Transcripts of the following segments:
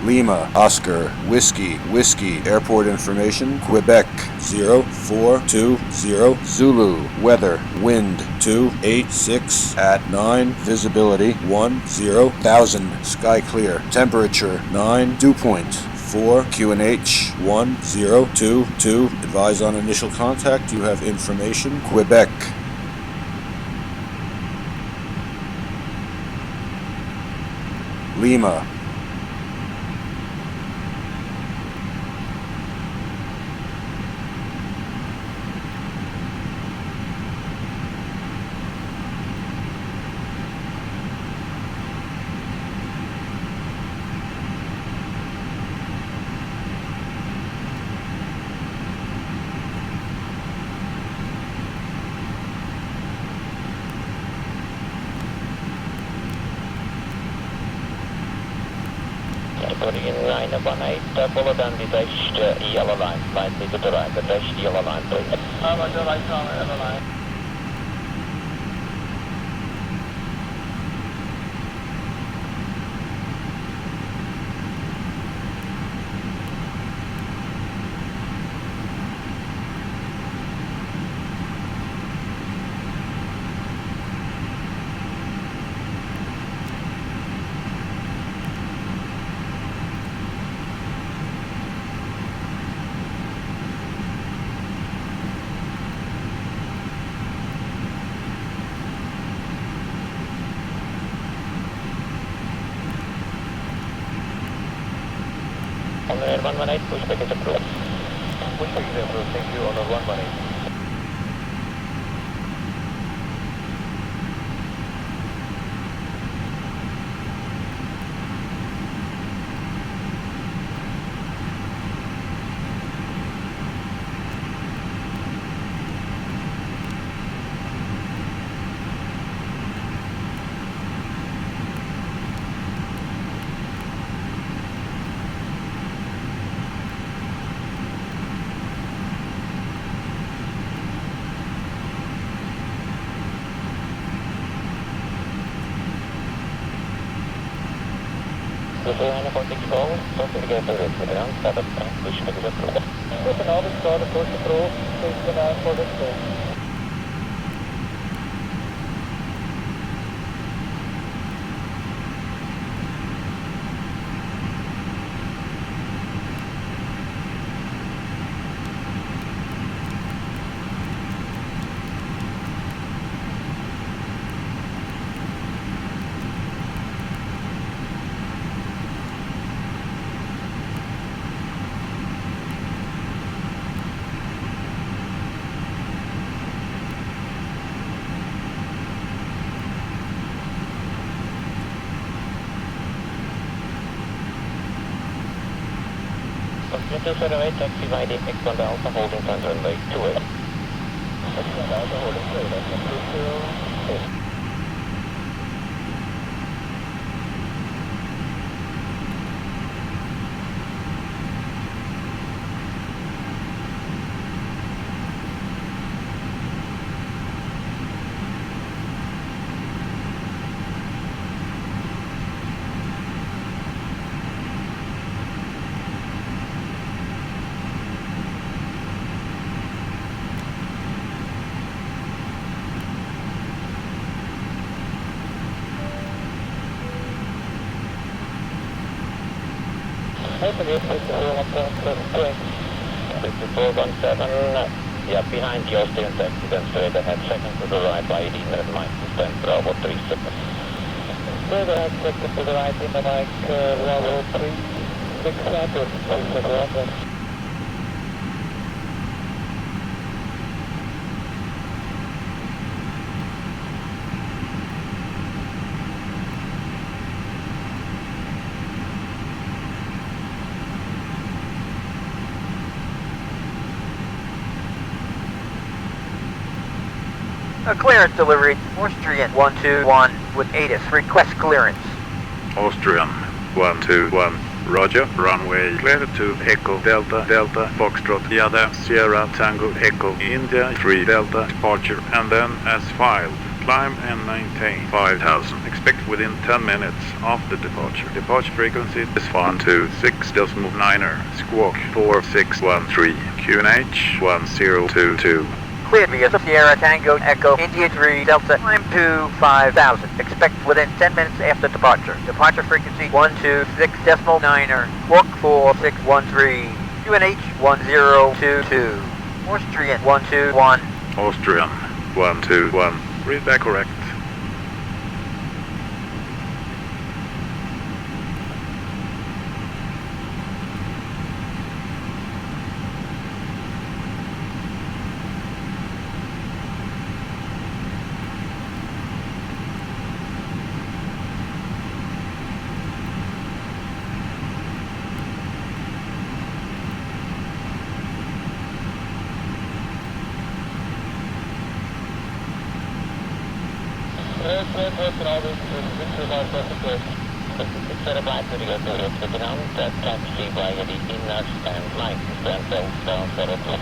Lima, Oscar, Whiskey, airport information, Quebec, 0420, Zulu, weather, wind, 286 at 9, visibility, 10,000, sky clear, temperature, 9, dew point, 4, QNH 1022, advise on initial contact, you have information, Quebec. Lima. In line 18, follow down the dashed yellow line, slightly to the right, the dashed yellow line, please. Over the right yellow line. On the 118, pushback is approved. Pushback is approved, thank you, on the 118. Line 46 forward, don't forget to get around, start up time, pushback is approved. Good, now we start the push through, take the line for the through. Continue to runway, taxi by the X on the Alpha, holding front runway 28. X on the Alpha, holding straight, that's approved to 8. Open 5417, yeah, behind Justsim taxi, then straight ahead, second to the right by 18 minute mic, stand Bravo 3 seconds. Straight ahead, second to the right in the mic, Bravo 3, 6 seconds, 6 seconds. Clearance delivery, Austrian 121 with ATIS, request clearance. Austrian 121, roger, runway clear to Echo Delta, Delta, Foxtrot, Yada, Sierra, Tango, Echo, India, 3 Delta, departure, and then as filed, Climb and maintain 5000. Expect within 10 minutes after departure. Departure frequency is 126.9er. Squawk 4613. QNH 1022. Cleared via Sierra Tango Echo India 3 Delta. Climb to 5000. Expect within 10 minutes after departure. Departure frequency 126.9er. Squawk 4613. QNH 1022. Austrian 121. Austrian 121. Read back correct. Taxi via the inner stand line, stand down 0 plus.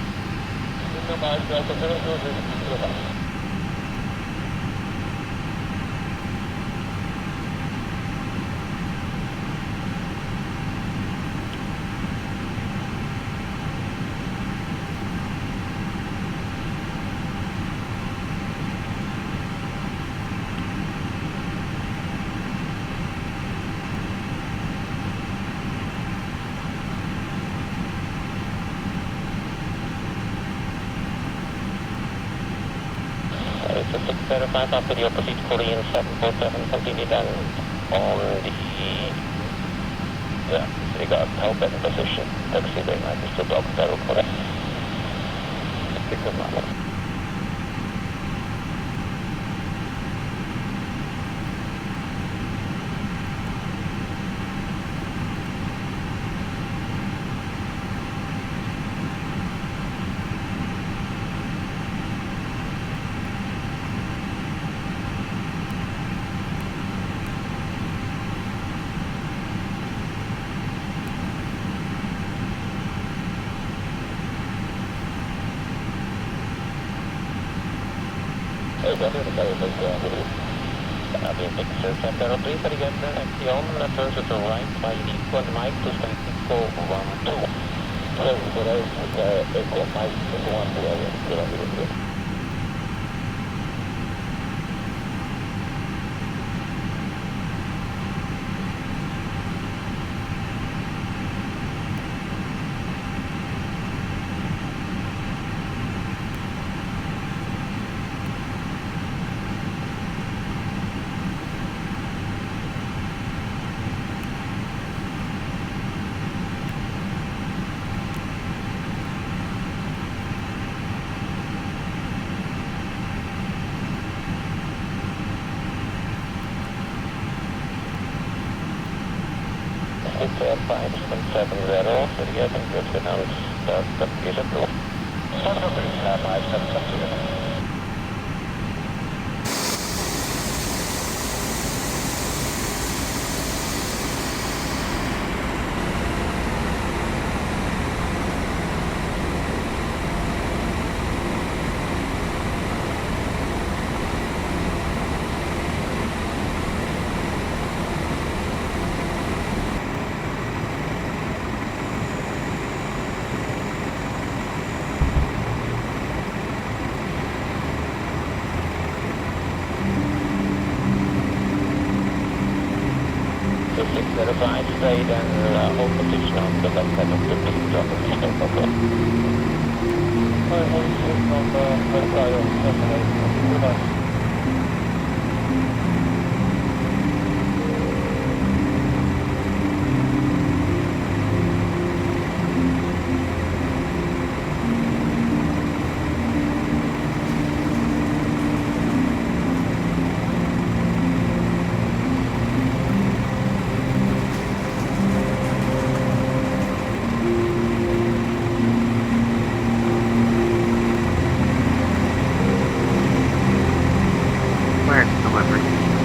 It's a 605 after the opposite Korean 747, continue then on the disregard open position. Taxi very much, Mr. Dog, Barrel correct. Pick up my ENVTEX center operator again, action, turn to the right by equal mic to stand for 1-2. So, equal mic to 1-2. It's 570, so you can get the notes, but is approved. 570. So 605 straight and hold position on the left side of the bridge on the eastern corridor. Hold position on the left side of the bridge.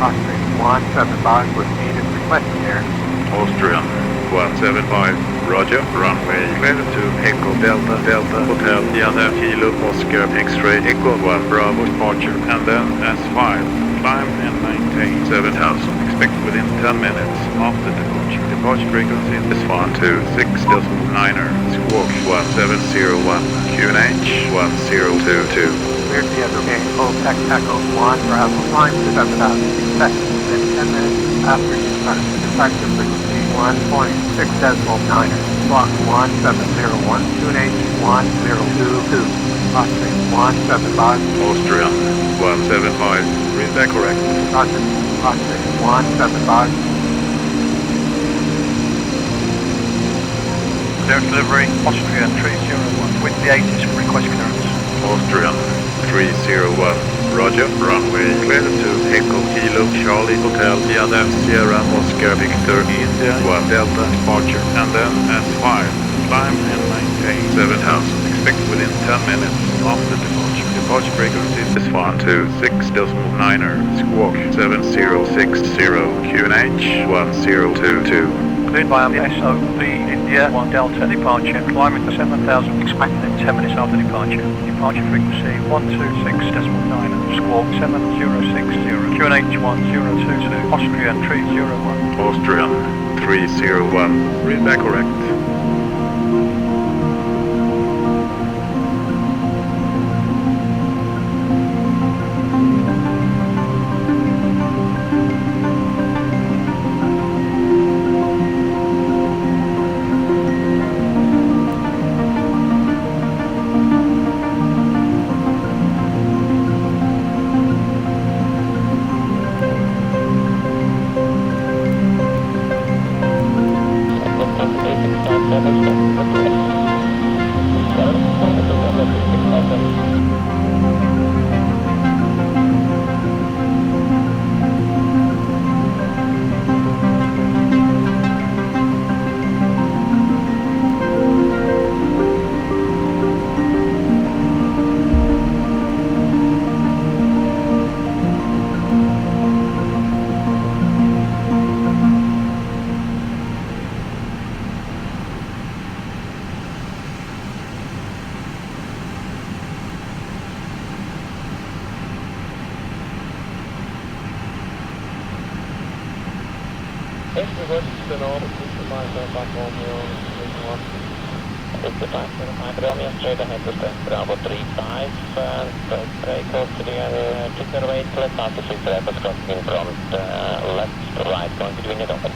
Austrian 175 with needed request there. Austrian 175, roger, runway clear to Echo Delta Delta Hotel Vienna Kilo Oscar X-ray Echo 1 Bravo departure, and then S5, climb and maintain 7000, expect within 10 minutes after departure. Departure frequency is 126.9er, squawk 1701, QNH 1022. Clear the other gate, OPEX Echo 1 Bravo, climb to 7000, expect within 10 minutes after departure. Departure frequency 1.6.9er, squawk 1701, QNH 1022, Oscar 175. Austria 175, read that correct. Roger, Oscar 175. Clear delivery, Austria 301, with the 80s request clearance. Austrian 301, roger, runway clear to Echo Kilo Charlie Hotel Vienna Sierra Oscar Victor India 1 Delta departure, and then S5, climb and maintain 7000, expect within 10 minutes after departure. Departure frequency is 126.9er, squawk 7060, QNH 1022. Cleared by Aivlasoft India 1 Delta departure, climbing to 7000, expect within 10 minutes after departure. Departure frequency 126.9, squawk 7060, QNH 1022, Austrian 301. Austrian 301, read that correct. Straight ahead to stand Bravo 35, break off to the trigger weight, left after 6 rapid crossing in front, left, right, going between it open.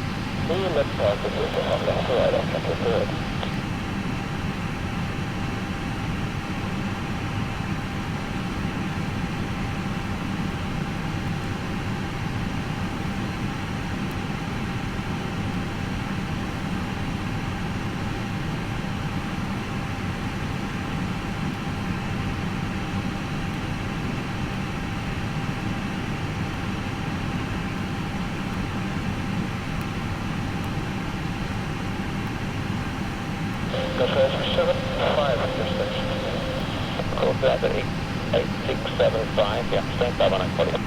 Left after 6 left, right, after 3rd. The first 75 at your station. Code letter 8675, yeah, stand by when I call you.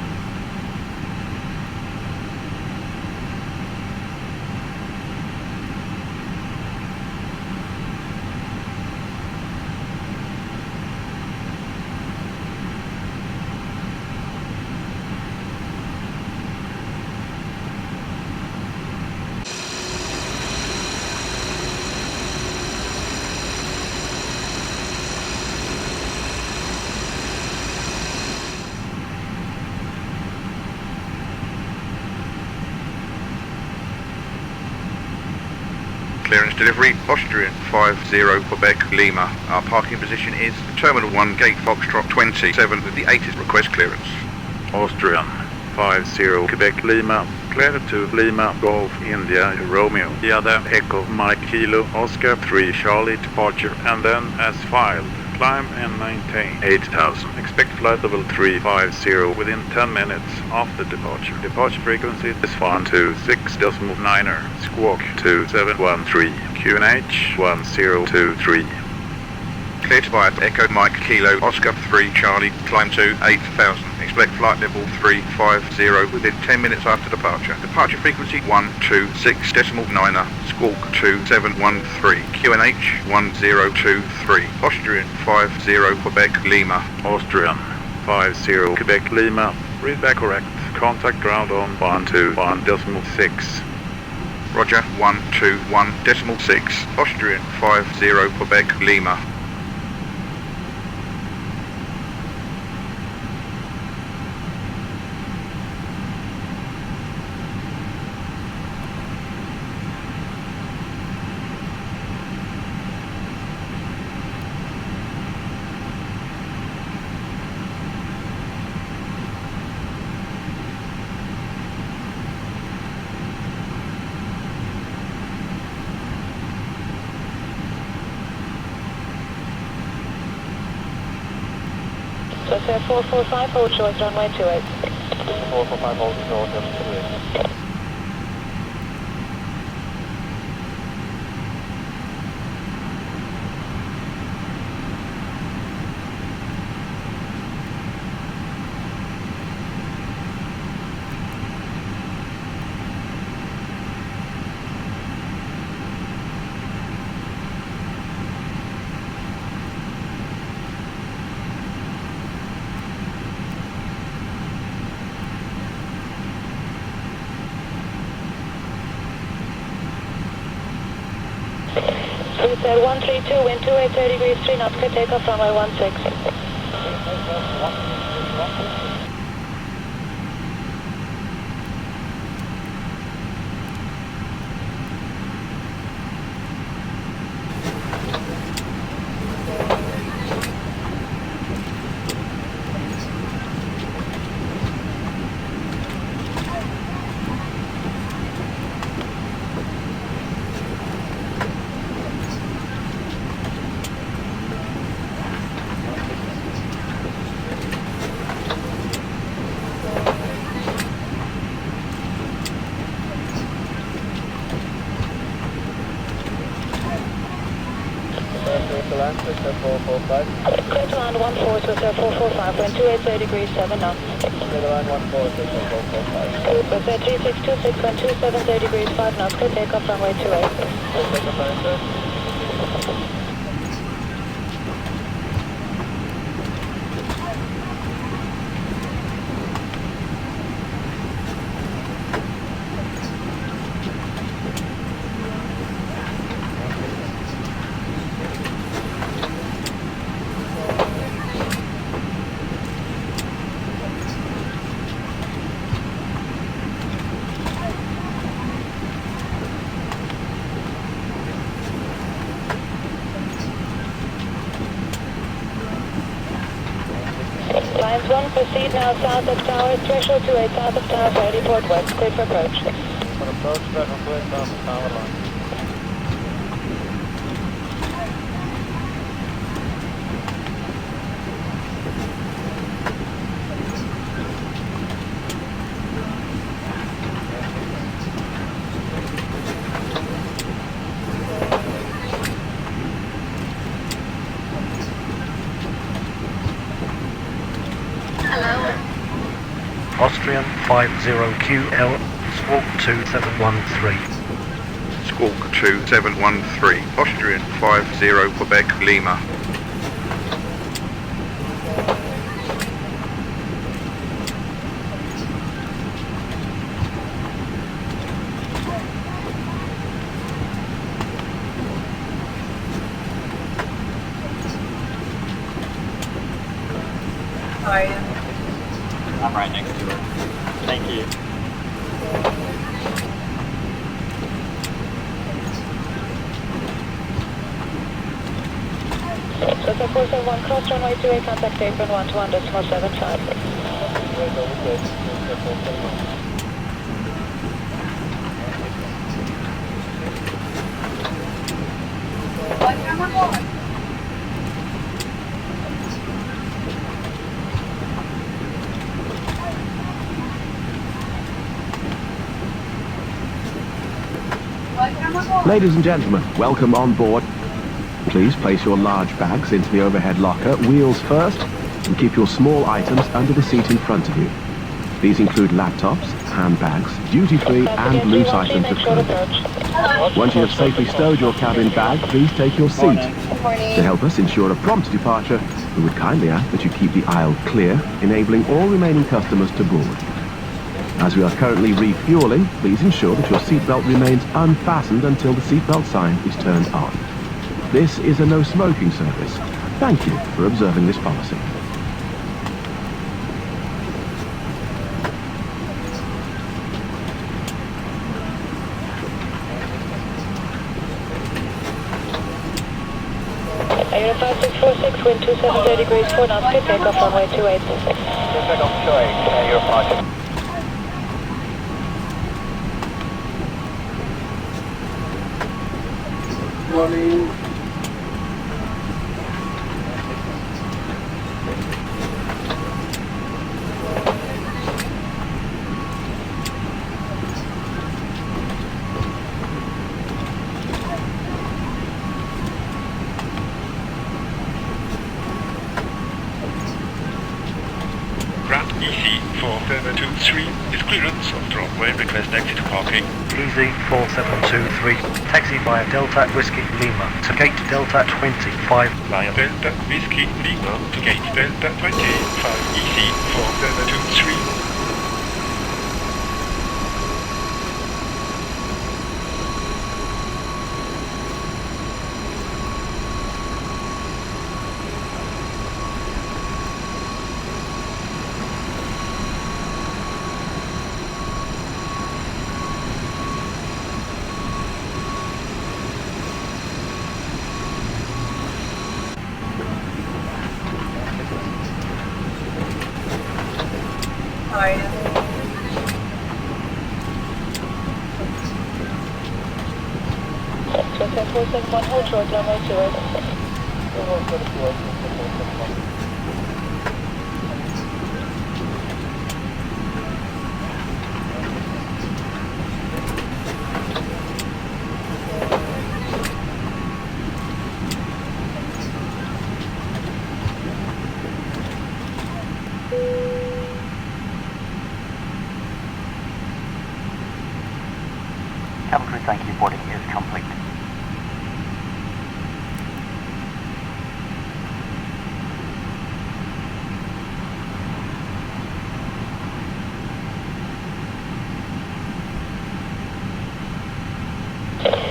Clearance delivery, Austrian 50 Quebec Lima. Our parking position is Terminal 1 Gate Foxtrot 27 with the 80s request clearance. Austrian 50 Quebec Lima, clear to Lima Golf India Romeo Vienna Echo Mike Kilo Oscar 3 Charlie departure, and then as filed, climb and maintain 8000, expect flight level 350 within 10 minutes after departure. Departure frequency is 126.9er, squawk 2713, QNH 1023. Clear to fire, Echo Mike Kilo, Oscar 3 Charlie, climb to 8,000. Expect flight level 350 within 10 minutes after departure. Departure frequency 126.9er, squawk 2713, QNH 1023. Austrian 50 Quebec Lima. Austrian 50 Quebec Lima. Read back correct. Contact ground on 121.6. Roger, 121.6. Austrian 50 Quebec Lima. So 445, hold short, runway 28. 445, hold short, just 28. Sweet 132, wind 280 degrees, 3 knots, could take off runway 16. Clear to land 14, so 445, wind 280 degrees, 7 knots. Clear to land 14, so 445. So 3626, wind 270 degrees, 5 knots, could take off runway 28. Take off answer. Lines 1, proceed now south of tower, threshold 28 south of tower, ready port west, clear for approach. For approach, threshold 28 south of tower line. Austrian 50QL, squawk 2713. Squawk 2713. Austrian 50 Quebec Lima. I'm right next to her. Thank you. So 471, cross runway 28, contact apron 121.75. Ladies and gentlemen, welcome on board. Please place your large bags into the overhead locker, wheels first, and keep your small items under the seat in front of you. These include laptops, handbags, duty-free and loose items of clothing. Once you have safely stowed your cabin bag, please take your seat. To help us ensure a prompt departure, we would kindly ask that you keep the aisle clear, enabling all remaining customers to board. As we are currently refueling, please ensure that your seatbelt remains unfastened until the seatbelt sign is turned on. This is a no-smoking service. Thank you for observing this policy. Air 5646, wind 270 degrees 4 knots, good takeoff runway 28. Takeoff showing, your departure. Morning. EC 4723 is clearance of runway, request exit parking. Easy 4723, taxi via Delta Whiskey Lima to gate Delta 25. Via Delta Whiskey Lima to gate Delta 25, EC 4723. Joseph 471, hold short, runway 28. Cabin crew, thank you. Boarding is complete.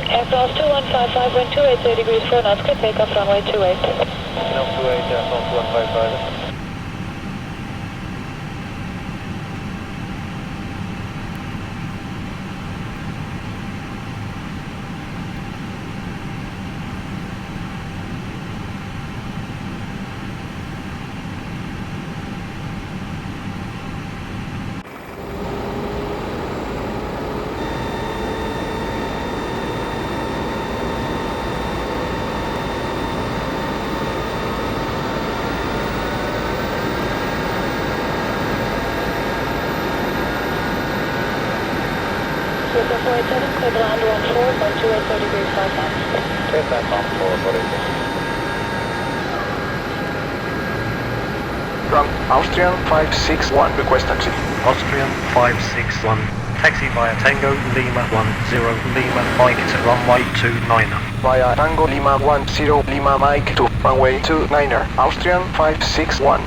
Aircraft 2155, wind 280 degrees 4 knots, good takeoff runway 28. No 28, aircraft 2155. Joseph 487, clear to land 14, wind 280 degrees 5 knots. Clear that on forward, what is it? From Austrian 561, request taxi. Austrian 561, taxi via Tango Lima 10 Lima Mike to runway 29er. Via Tango Lima 10 Lima Mike to runway 29er. Austrian 561.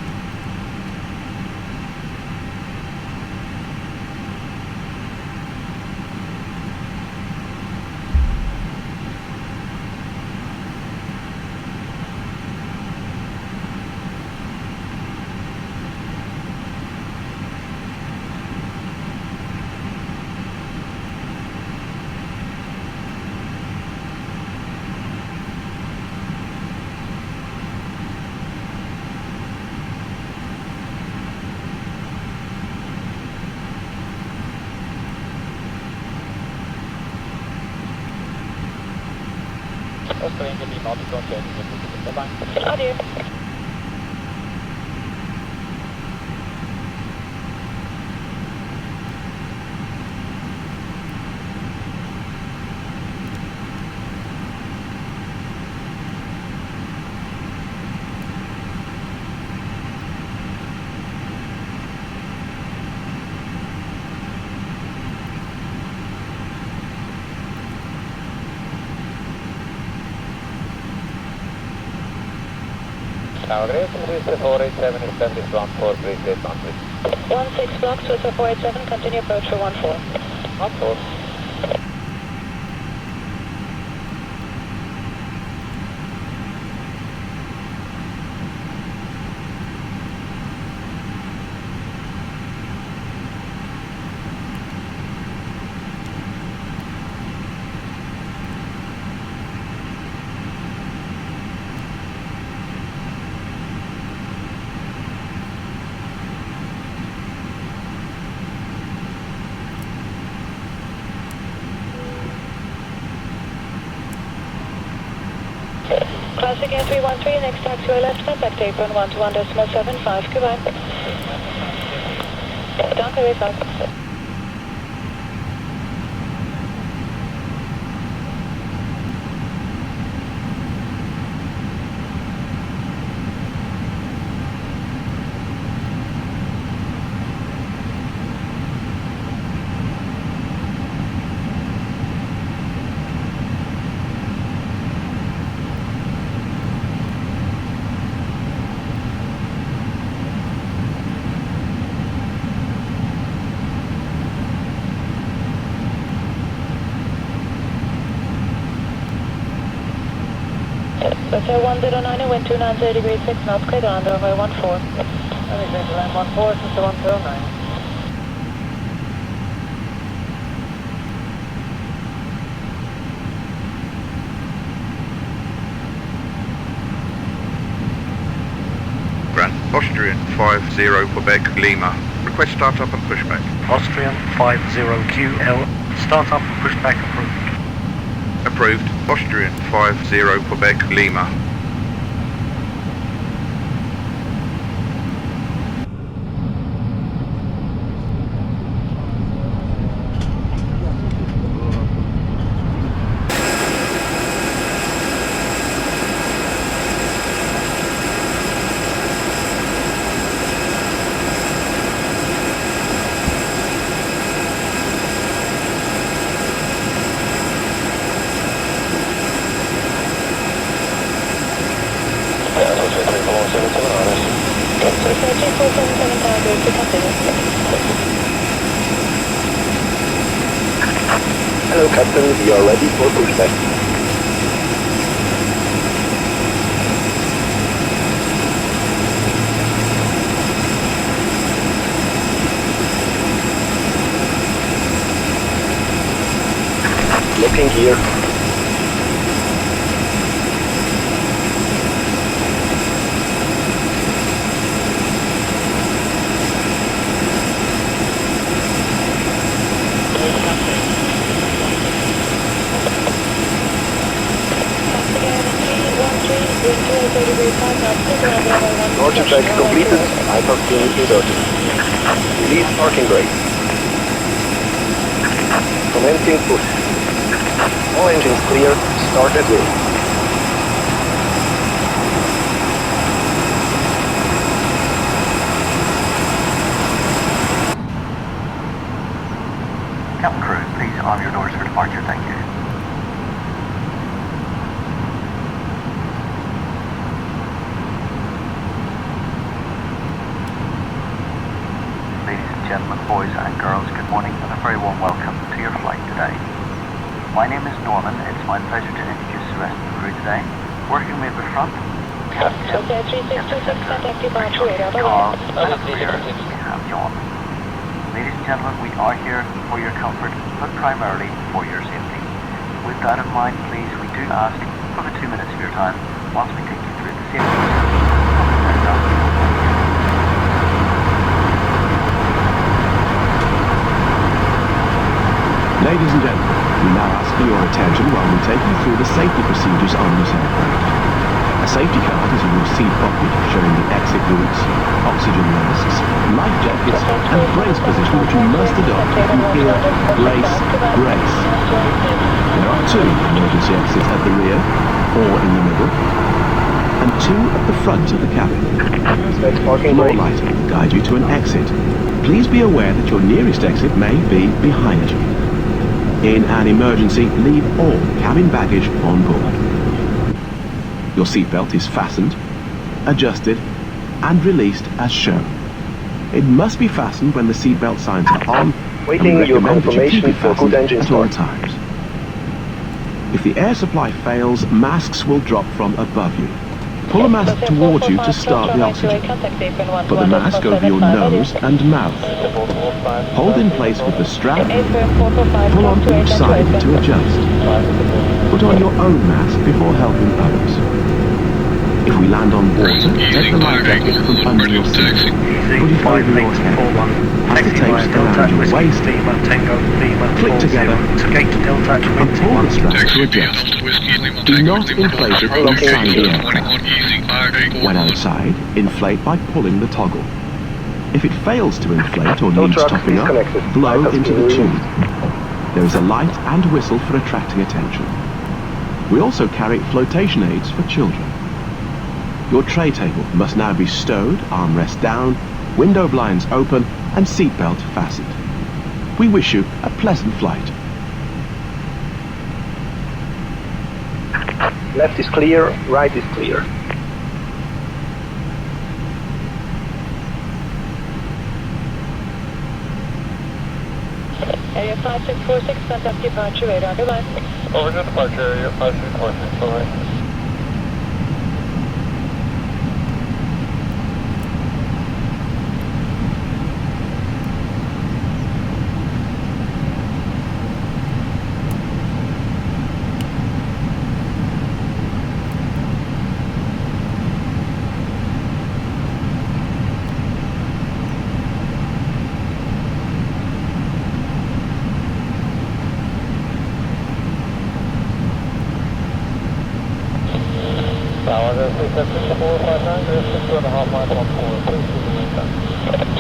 Adieu. Our rating is 487 is 71 please gate boundary. 16 blocks with 487, continue approach for 14. 14. Classic Air 313, next taxiway left, contact apron 121.75, goodbye. Danke, weer vast. That's 109, wind 290 degrees 6 knots, clear down runway 14. Anything to land 14, since the 109. Austrian 50 Quebec Lima. Request start up and pushback. Austrian 50QL, start up and pushback approved. Approved. Austrian 50 Quebec Lima. Hello Captain, we are ready for pushback. Looking here. Roger check completed. IPAC unit inserted. Release parking brake. Commencing push. All engines clear. Start at will. Captain crew, please arm your doors for departure. Thank you. Gentlemen, boys and girls, good morning and a very warm welcome to your flight today. My name is Norman. It's my pleasure to introduce the rest of the crew today. Working with the front, Captain, Okay, 3626, contact departure radar, Carl, and at the rear, we have John. Ladies and gentlemen, we are here for your comfort, but primarily for your safety. With that in mind, please, we do ask for the 2 minutes of your time whilst we take you through the safety procedures. Ladies and gentlemen, we now ask for your attention while we take you through the safety procedures on this aircraft. A safety card is in your seat pocket showing the exit routes, oxygen masks, life jackets and brace position which you must adopt if you hear brace, brace. There are 2 emergency exits at the rear, or in the middle, and 2 at the front of the cabin. Floor lighting will guide you to an exit. Please be aware that your nearest exit may be behind you. In an emergency, leave all cabin baggage on board. Your seatbelt is fastened. adjusted, and released as shown. It must be fastened when the seatbelt signs are on. Waiting and we your recommend that you keep confirmation it for fastened good engine at all start. times. If the air supply fails, masks will drop from above you. Pull a mask towards you to start the oxygen. Put the mask over your nose and mouth. Hold in place with the strap. Pull on each side to adjust. Put on your own mask before helping others. If we land on water, take the life jacket from under your seat. Put it over your head. Pass the tapes around your waist. Click together and pull the strap to adjust. Do not inflate it inside the aircraft. When outside, inflate by pulling the toggle. If it fails to inflate or needs topping up, blow into the tube. There is a light and whistle for attracting attention. We also carry flotation aids for children. Your tray table must now be stowed, armrest down, window blinds open, and seatbelt fastened. We wish you a pleasant flight. Left is clear, right is clear. Area 5646, contact departure radar. Goodbye. Over to departure area 5646, bye-bye.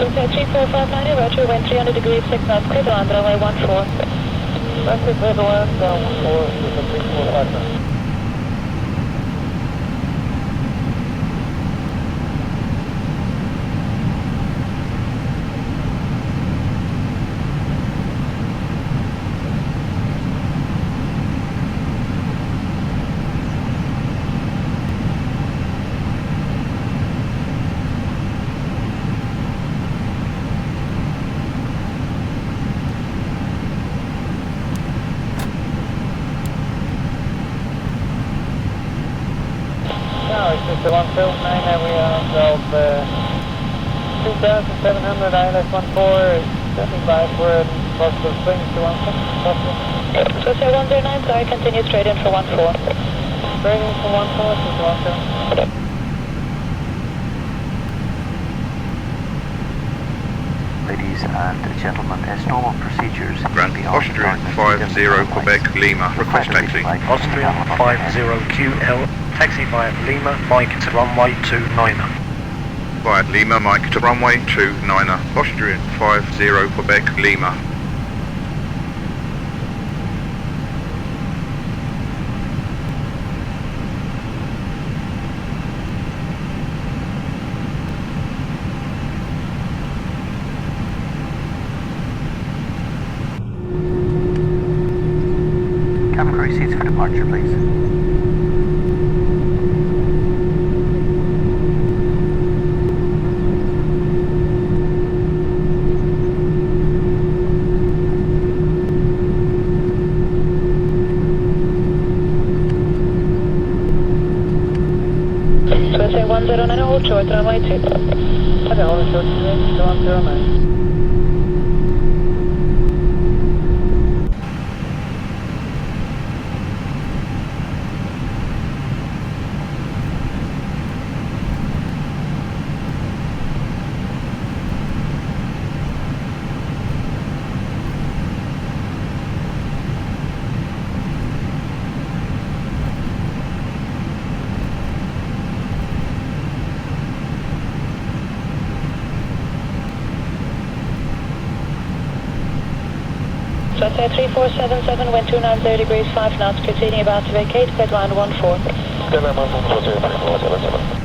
Contact 3459, roger, wind 300 degrees, 6 knots, clear to land, runway 14. That's it, clear to land, 14, with the 3459. The 129, we are of 2,700 ILS-14, standing by for possible swings to 16, So say 109, sorry, continue straight in for 14. straight in for 14, to 17. Ladies and gentlemen, as normal procedures, Grand Austrian 50 Quebec Lima, request taxi. Austrian 50QL, taxi via Lima, Mike to runway 29. Via Lima, Mike to runway 29. Austrian 50 Quebec Lima. Cabin crew seats for departure, please. So say 109, hold short, runway 2. Okay, hold short, 109. So say 3477, wind 290 degrees, 5 knots, proceeding about to vacate, clear to land 14. Good, I'm on 407.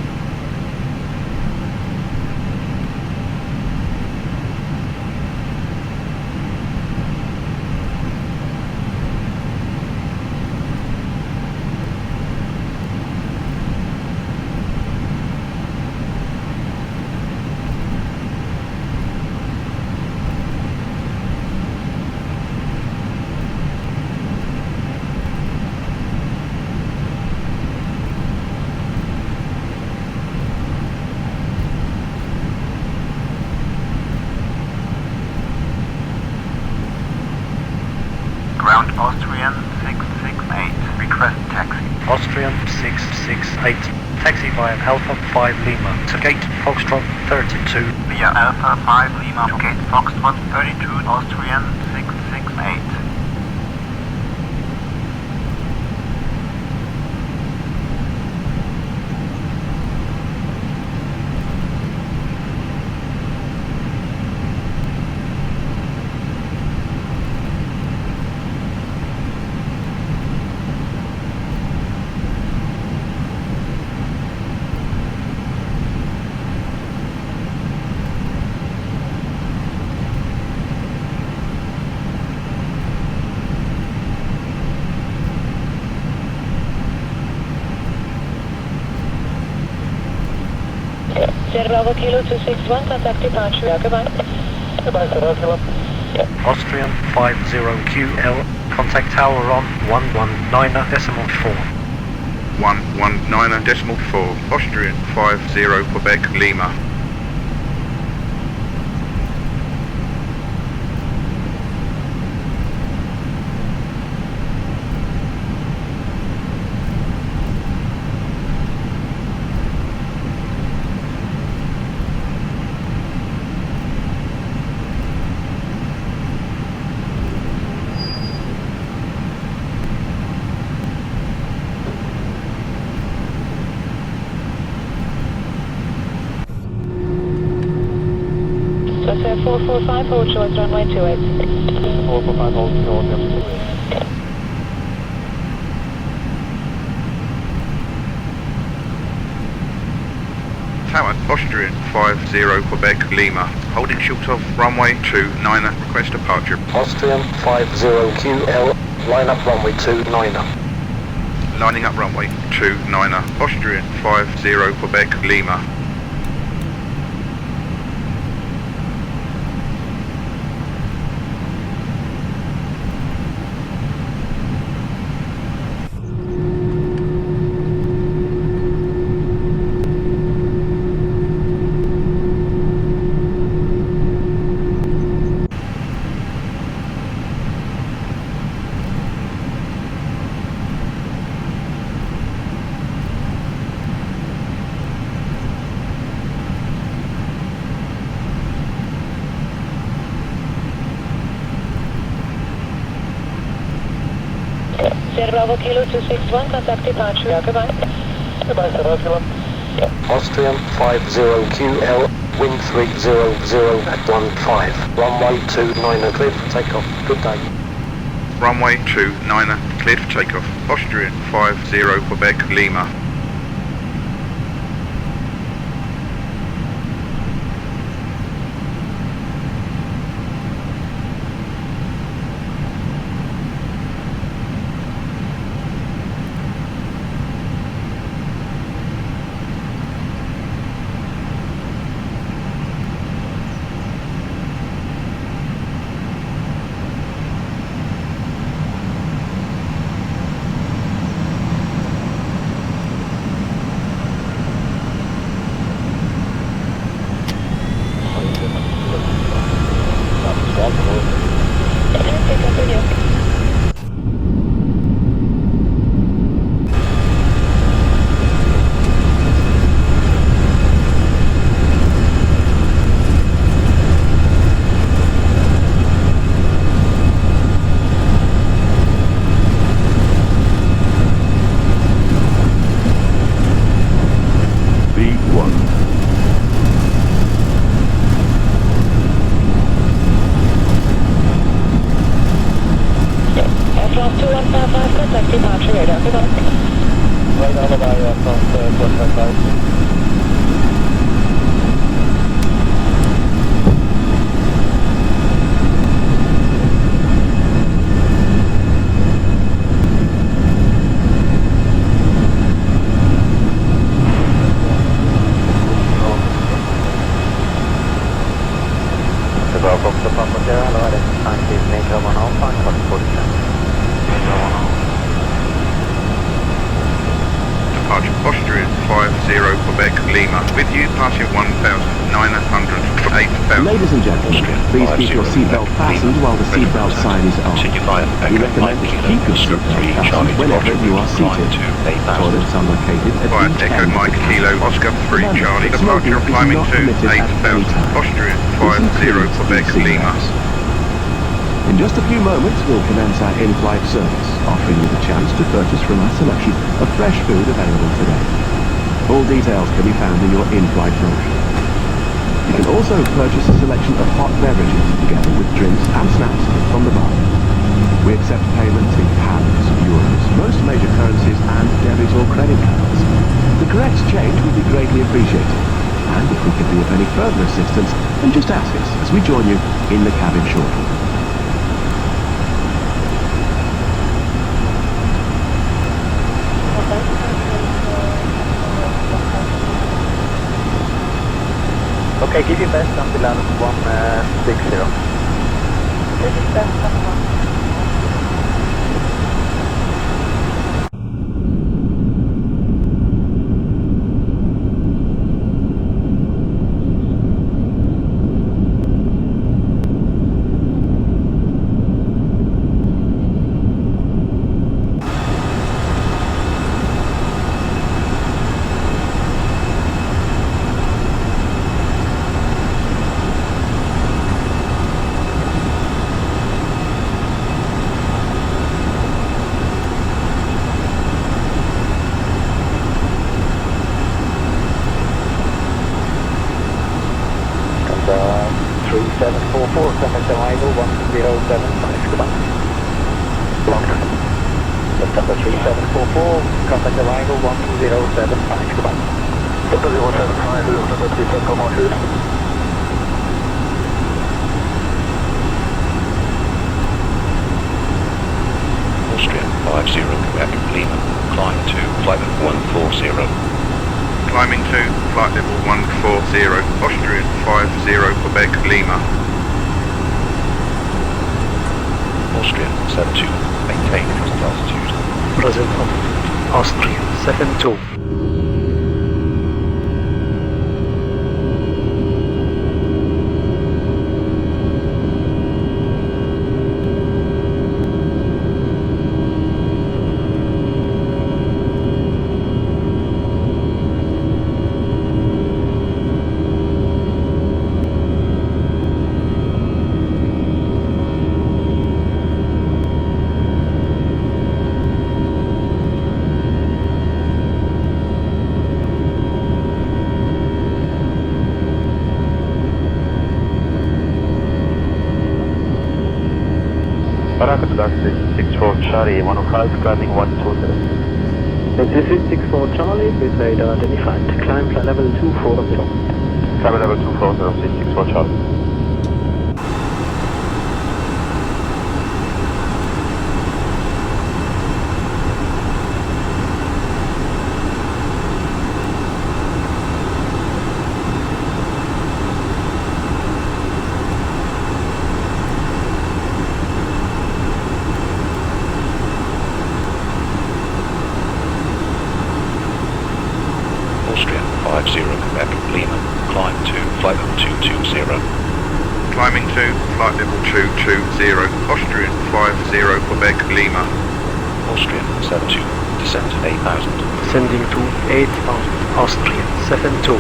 ground Austrian 668. Request taxi. Austrian 668. Taxi via Alpha 5 Lima to gate Foxtrot 32. Via Alpha 5 Lima to gate Foxtrot 32, Austrian 668. Bravo Kilo 261, contact departure. Goodbye. Goodbye, Sierra. Austrian 50QL. Contact tower on 119.4. 119.4. Austrian 50 Quebec Lima. That's 445, hold short, runway 28. 445, hold short, Tower, Austrian 50 Quebec Lima. Holding short of runway 29, request departure. Austrian 50QL, line up runway 29. Lining up runway 29, Austrian 50 Quebec Lima. Bravo Kilo 261, contact departure. Goodbye. Goodbye, Sierra. Austrian 50QL, wind 300 at 15. Runway 29 cleared for takeoff. Good day. Runway 29, cleared for takeoff. Austrian 50 Quebec Lima. Austrian 50 Quebec Ladies and gentlemen, please keep your seatbelt fastened while the seatbelt sign is on. We recommend to keep your seatbelt fastened whenever you are seated. Toilets are located at Flight each Echo end of Mike the Kilo cabin. Oscar 3 Charlie, Smoking departure is climbing not to permitted at any 8000, time. Austrian This 50 includes Quebec Lima. e-cigarettes. In just a few moments, we'll commence our in-flight service, offering you the chance to purchase from our selection of fresh food available today. All details can be found in your in-flight brochure. You can also purchase a selection of hot beverages together with drinks and snacks from the bar. We accept payments in pounds, euros, most major currencies, and debit or credit cards. The correct change would be greatly appreciated. And if we could be of any further assistance, then just ask us as we join you in the cabin shortly. Okay, give your best until 160. Give your best until 160. Contact arrival 1075, goodbye. September 3744, contact arrival 1075, goodbye. September 075, September 3742. Austrian 50 Quebec Lima, climb to flight level 140. Climbing to flight level 140, Austrian 50 Quebec Lima. Austrian 72, maintain present altitude. Present altitude, Austrian 72. Taxi 64 Charlie 105, climbing 120. This is 64 Charlie, with radar identified. Climb flight level 240. Climb level 240, 64 Charlie. Austrian 50 Quebec Lima, climb to flight level 220. Climbing to flight level 220, Austrian 50 Quebec Lima. Austrian 72, descend to 8000. Descending to 8000, Austrian 72.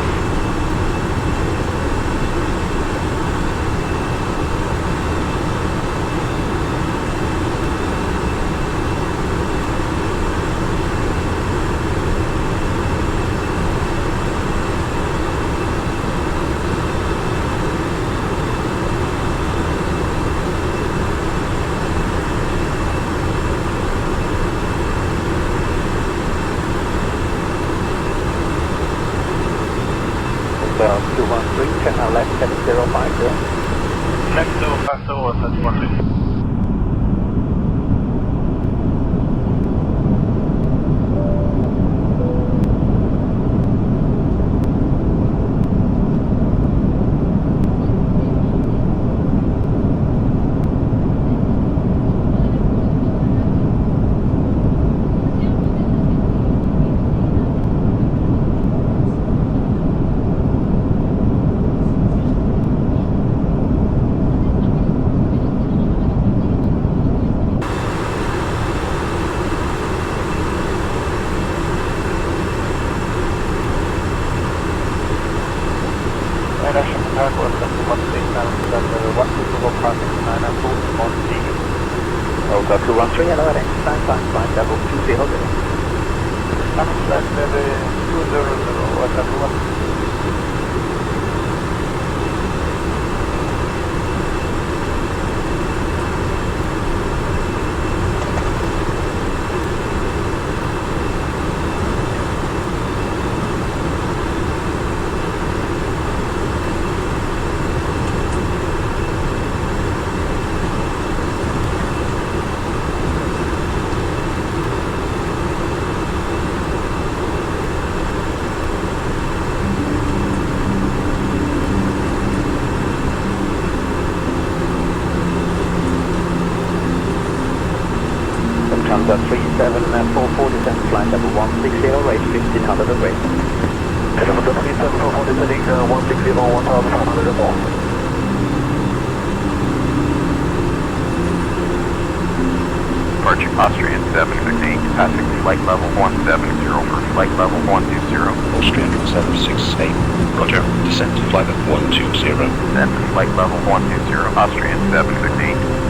Hotel 213, channel left 7050. Left 050, 713. China 440. Over 213, hello, at flight level 200. Flight level 200, Oscar 213. Lufthansa 37447, flight level 160, rate 1500 at rate. Lufthansa 37447, 160, 1500 at more. Departure Austrian 768, passing flight level 170 for flight level 120. Austrian 768, roger. Descent to flight level 120. Descent to flight level 120, Austrian 768.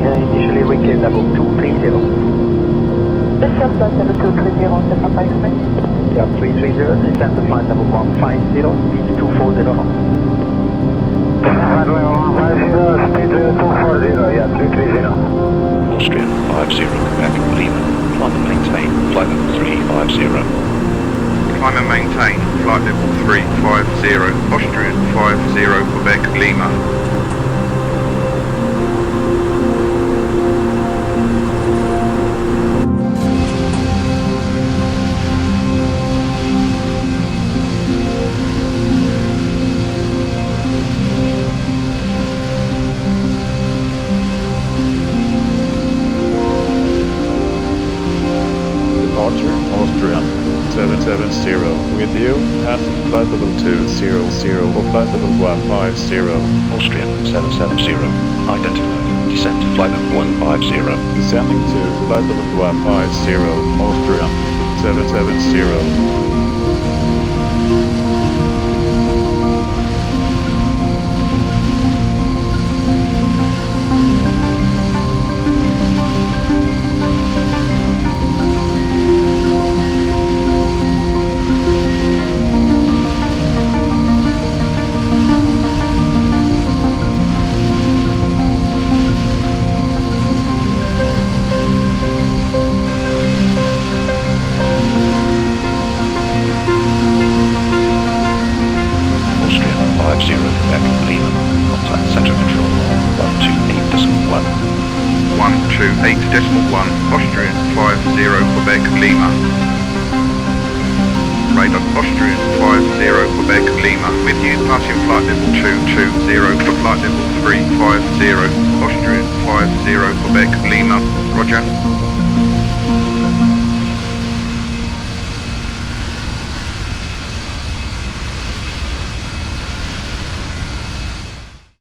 Initially regain level 230. This is flight level 230, Delta X-ray. Yeah, 330, descend to flight level 150, speed 240 knots. Flight level 150, speed 240, yeah, 330. Austrian 50, Quebec, Lima. Climb and maintain, flight level 350. Climb and maintain, flight level 350, Austrian 50, Quebec, Lima. Departure, Austrian 770, with you, passing flight level 200 or flight level 150. Austrian 770, identified. Descent to flight level 150. Descending to flight level 150, Austrian 770. Austrian 50, Quebec, Lima. Radar Austrian 50, Quebec, Lima. With you, passing flight level 220 for flight level 350. Austrian 50, Quebec, Lima. Roger.